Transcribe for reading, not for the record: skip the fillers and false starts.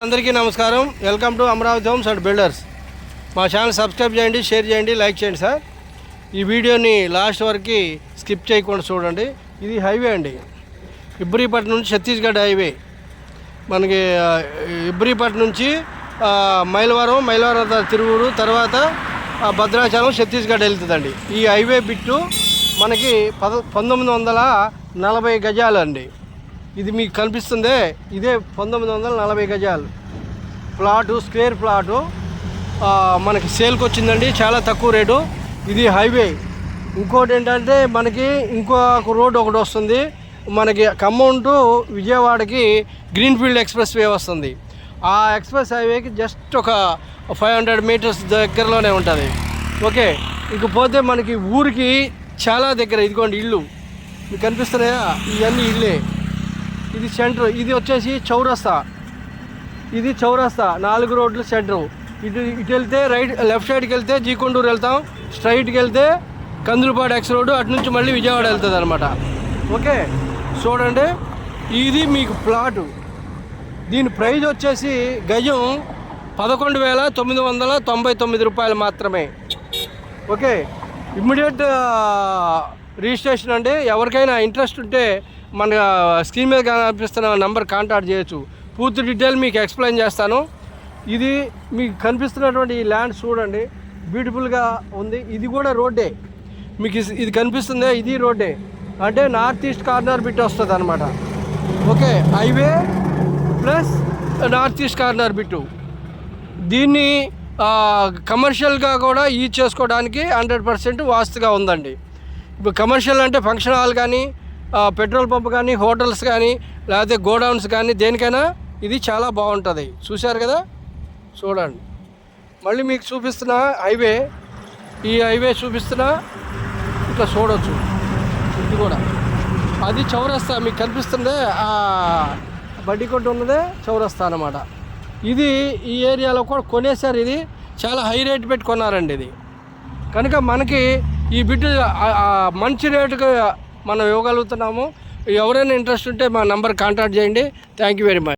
అందరికీ నమస్కారం. Welcome to Amaravati homes and builders. మా ఛానల్ సబ్స్క్రైబ్ చేయండి, షేర్ చేయండి, లైక్ చేయండి సార్. ఈ వీడియోని లాస్ట్ వరకు స్కిప్ చేయకుండా చూడండి. ఇది హైవే అండి, ఇబ్రహీపట్నం నుంచి ఛత్తీస్గఢ్ హైవే. మనకి ఇబ్రహీపట్నం నుంచి మైలవరం తిరువురు, తర్వాత భద్రాచలం, ఛత్తీస్గఢ్ వెళ్తుందండి. ఈ హైవే బిట్టు మనకి 1940 గజాలు అండి. ఇది మీకు కనిపిస్తుందే, ఇదే 1940 గజాలు ప్లాటు, స్క్వేర్ ప్లాటు మనకి సేల్కి వచ్చిందండి. చాలా తక్కువ రేటు. ఇది హైవే. ఇంకోటి ఏంటంటే మనకి ఇంకొక రోడ్ ఒకటి వస్తుంది మనకి, ఖమ్మం టు విజయవాడకి గ్రీన్ఫీల్డ్ ఎక్స్ప్రెస్ వే వస్తుంది. ఆ ఎక్స్ప్రెస్ హైవేకి జస్ట్ ఒక 500 మీటర్స్ దగ్గరలోనే ఉంటుంది. ఓకే, ఇకపోతే మనకి ఊరికి చాలా దగ్గర. ఇదిగోండి ఇల్లు మీకు కనిపిస్తున్నాయా, ఇవన్నీ ఇల్లే. ఇది సెంటర్, ఇది వచ్చేసి చౌరస్తా. ఇది చౌరస్తా, 4 రోడ్లు సెంటరు. ఇటు వెళ్తే లెఫ్ట్ సైడ్కి వెళ్తే జీకొండూరు వెళ్తాం, స్ట్రైట్కి వెళ్తే కందులపాడు ఎక్స్ రోడ్డు, అటు నుంచి మళ్ళీ విజయవాడ వెళ్తుంది అనమాట. ఓకే, చూడండి ఇది మీకు ప్లాటు. దీని ప్రైజ్ వచ్చేసి గజం 11,999 రూపాయలు మాత్రమే. ఓకే, ఇమ్మీడియట్ రిజిస్ట్రేషన్ అండి. ఎవరికైనా ఇంట్రెస్ట్ ఉంటే మన స్క్రీన్ మీద కనిపిస్తున్న నెంబర్ కాంటాక్ట్ చేయొచ్చు. పూర్తి డీటెయిల్ మీకు ఎక్స్ప్లెయిన్ చేస్తాను. ఇది మీకు కనిపిస్తున్నటువంటి ఈ ల్యాండ్ చూడండి, బ్యూటిఫుల్గా ఉంది. ఇది కూడా రోడ్డే మీకు, ఇది కనిపిస్తుంది, ఇది రోడ్డే. అంటే నార్త్ ఈస్ట్ కార్నర్ బిట్ వస్తుంది అనమాట. Okay, highway plus north east corner bit. దీన్ని కమర్షియల్గా కూడా యూజ్ చేసుకోవడానికి 100% వాస్తుగా ఉందండి. ఇప్పుడు కమర్షియల్ అంటే ఫంక్షన్ హాల్ కానీ, పెట్రోల్ పంప్ కానీ, హోటల్స్ కానీ, లేకపోతే గోడౌన్స్ కానీ, దేనికైనా ఇది చాలా బాగుంటుంది. చూశారు కదా, చూడండి. మళ్ళీ మీకు చూపిస్తున్న హైవే, ఈ హైవే చూపిస్తున్నా, ఇట్లా చూడవచ్చు. ఇది కూడా అది చౌరస్తా మీకు కనిపిస్తుందే, బడ్డీ కొట్టు ఉన్నదే చౌరస్తా అన్నమాట. ఇది ఈ ఏరియాలో కూడా కొనేసారు. ఇది చాలా హై రేట్ పెట్టి కొన్నారండి. ఇది కనుక మనకి ఈ బిడ్డ మంచి రేటుగా మనం ఇవ్వగలుగుతున్నాము. ఎవరైనా ఇంట్రెస్ట్ ఉంటే మా నెంబర్ కాంటాక్ట్ చేయండి. Thank you very much.